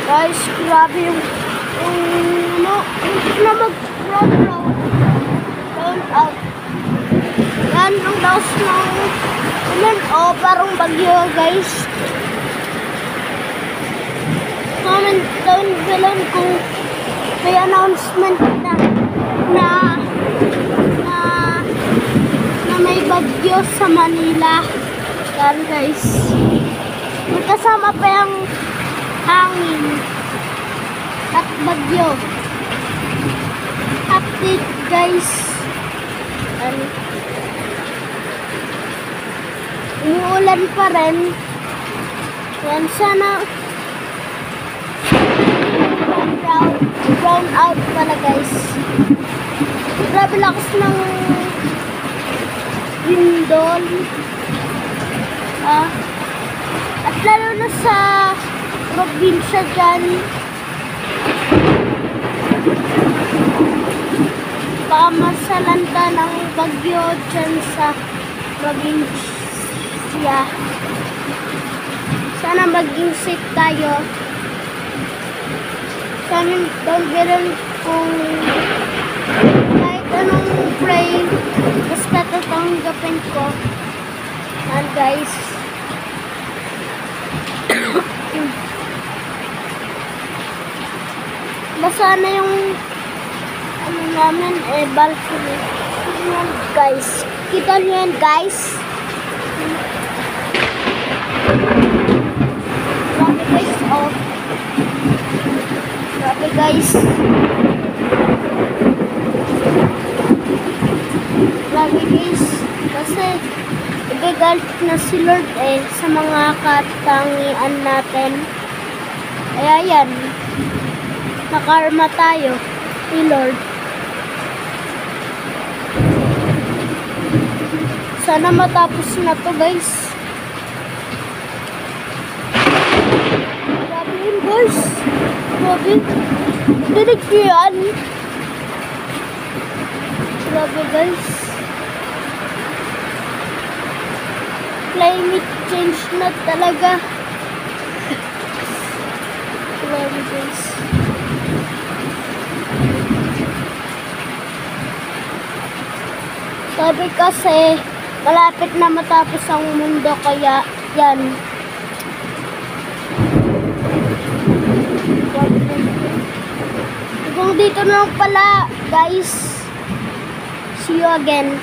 Guys, grabe yung na mag-round out. Yan, ang laos ng parang bagyo, guys. Comment down below kung may announcement na may bagyo sa Manila. Yan, guys. May kasama pa yung hangin at bagyo. Update, guys. Umuulan pa rin. Yan, sana brown out pala, guys. Grabe lakas ng lindol. At lalo na sa probinsya dyan, baka masalanta ng bagyo dyan sa probinsya. Sana maging safe tayo. Sana down below kung kahit anong pray, basta tatanggapin ko. And guys, basa na yung namin balcony. Yan, guys. Kita nyo yan, guys. Grabe, guys. Oh. Grabe, guys. Grabe, guys. Kasi igagalit na si Lord sa mga katangian natin. Kaya yan, nakarma tayo ni Lord. Sana matapos na to, guys. Grabe yun, guys. Grabe. Dinig ko yan. Grabe, guys. Climate change na talaga. Grabe, guys. Sabi kasi, malapit na matapos ang mundo, kaya yan. Hanggang dito na lang pala, guys. See you again.